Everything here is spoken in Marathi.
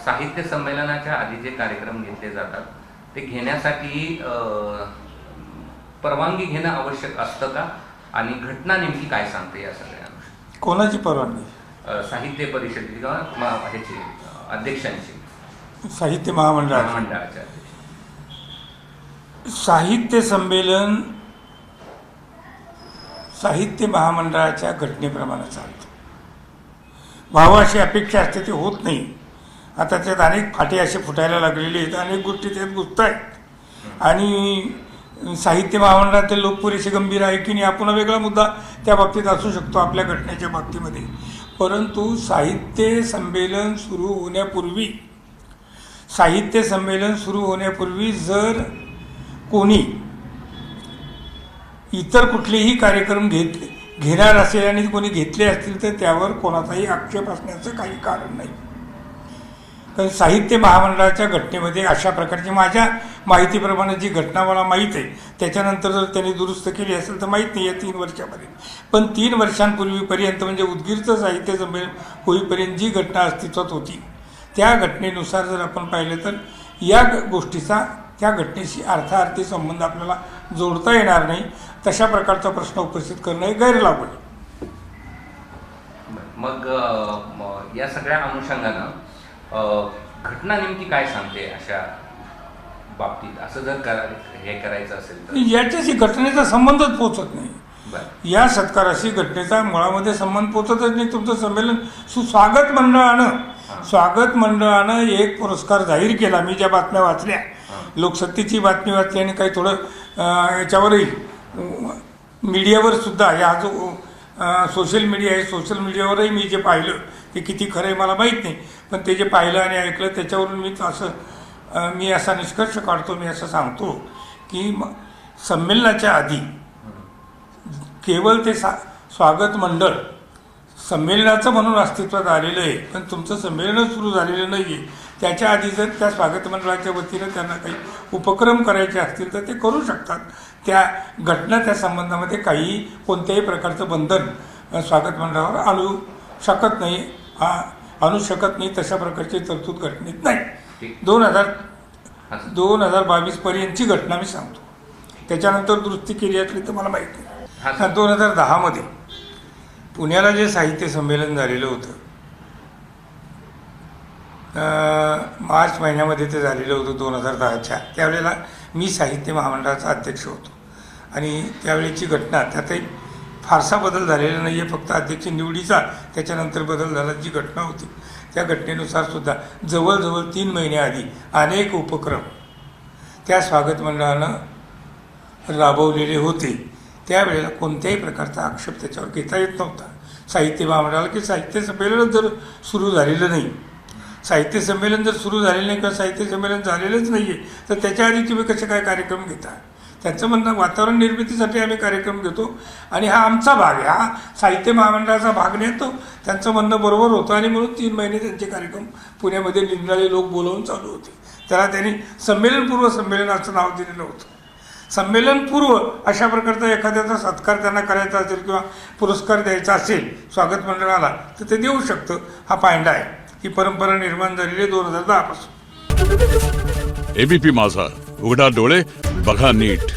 साहित्य संमेलनाच्या आधी जे कार्यक्रम घेतले जातात ते घेण्यासाठी परवानगी घेणं आवश्यक असतं का, आणि घटना नेमकी काय सांगते या सगळ्या? कोणाची परवानगी? साहित्य परिषदेची किंवा ह्याची अध्यक्षांची, साहित्य महामंडळाच्या. साहित्य संमेलन साहित्य महामंडळाच्या घटनेप्रमाणे चालतं. व्हावं अशी अपेक्षा असते, ते होत नाही. आता त्यात अनेक फाटे असे फुटायला लागलेले आहेत, अनेक गोष्टी त्यात गुंतत आहेत. आणि साहित्य महामंडळातील लोक पुरेसे गंभीर आहे की नाही, आपण वेगळा मुद्दा त्या बाबतीत असू शकतो आपल्या घटनेच्या बाबतीमध्ये. परंतु साहित्य संमेलन सुरू होण्यापूर्वी जर कोणी इतर कुठलेही कार्यक्रम घेणार असेल आणि कोणी घेतले असतील तर त्यावर कोणाचाही आक्षेप असण्याचं काही कारण नाही. कारण साहित्य महामंडळाच्या घटनेमध्ये अशा प्रकारची, माझ्या माहितीप्रमाणे जी घटना मला माहीत आहे, त्याच्यानंतर जर त्यांनी दुरुस्त केली असेल तर माहीत नाही या 3 वर्षापर्यंत. पण 3 वर्षांपूर्वीपर्यंत म्हणजे उदगीरचं साहित्य संमेलन होईपर्यंत जी घटना अस्तित्वात होती त्या घटनेनुसार जर आपण पाहिलं तर या गोष्टीचा त्या घटनेशी अर्थार्थी संबंध आपल्याला जोडता येणार नाही. तशा प्रकारचा प्रश्न उपस्थित करणं हे गैरलागू आहे. मग या सगळ्या अनुषंगानं घटना नेमकी काय सांगते अशा बाबतीत, असं जर हे करायचं असेल तर? याच्याशी घटनेचा संबंधच पोचत नाही. या सत्काराशी घटनेचा मुळामध्ये संबंध पोचतच नाही. तुमचं संमेलन स्वागत मंडळानं एक पुरस्कार जाहीर केला. मी ज्या बातम्या वाचल्या, लोकसत्तेची बातमी वाचली आणि काही थोडं याच्यावरही मीडियावर सुद्धा, या जो सोशल मीडिया आहे, सोशल मीडियावरही मी जे पाहिलं ते किती खरं आहे मला माहीत नाही, पण ते जे पाहिलं आणि ऐकलं त्याच्यावरून मी असा निष्कर्ष काढतो, मी असं सांगतो की संमेलनाच्या आधी केवळ ते स्वागत मंडळ संमेलनाचं म्हणून अस्तित्वात आलेलं आहे, पण तुमचं संमेलनच सुरू झालेलं नाही आहे. त्याच्या आधी जर त्या स्वागत मंडळाच्या वतीनं त्यांना काही उपक्रम करायचे असतील तर ते करू शकतात. त्या घटना त्या संबंधामध्ये कोणत्याही प्रकारचं बंधन स्वागत मंडळावर आणू शकत नाही. तशा प्रकारची तरतूद घटनेत नाही. 2022 पर्यंतची घटना मी सांगतो, त्याच्यानंतर दुरुस्ती केली असली तर मला माहिती नाही. 2010 मध्ये पुण्याला जे साहित्य संमेलन झालेलं होतं, मार्च महिन्यामध्ये ते झालेलं होतं 2010च्या, त्यावेळेला मी साहित्य महामंडळाचा अध्यक्ष होतो. आणि त्यावेळेची घटना, त्यातही फारसा बदल झालेला नाही आहे, फक्त अध्यक्ष निवडीचा त्याच्यानंतर बदल झाला. जी घटना होती त्या घटनेनुसार सुद्धा जवळजवळ 3 महिन्याआधी अनेक उपक्रम त्या स्वागत मंडळानं राबवलेले होते. त्यावेळेला कोणत्याही प्रकारचा आक्षेप त्याच्यावर घेता येत नव्हता साहित्य महामंडळाला, की साहित्य संमेलन जर सुरू झालेलं नाही, साहित्य संमेलन जर सुरू झालेलं नाही किंवा साहित्य संमेलन झालेलंच नाही आहे तर त्याच्या आधी तुम्ही कसे काय कार्यक्रम घेता. त्यांचं म्हणणं वातावरण निर्मितीसाठी आम्ही कार्यक्रम घेतो आणि हा आमचा भाग आहे, हा साहित्य महामंडळाचा भाग नाही. तो त्यांचं म्हणणं बरोबर होतं आणि म्हणून 3 महिने त्यांचे कार्यक्रम पुण्यामध्ये निरनिराळे लोक बोलवून चालू होते. त्याला त्यांनी संमेलनपूर्व संमेलन असं नाव दिलेलं होतं. संमेलनपूर्व अशा प्रकारचा एखाद्याचा सत्कार त्यांना करायचा असेल किंवा पुरस्कार द्यायचा असेल स्वागत मंडळाला तर ते देऊ शकतं. हा पायंडा आहे. ही परंपरा निर्माण झालेली 2010 पासून. एबीपी माझा, उघडा डोळे बघा नीट.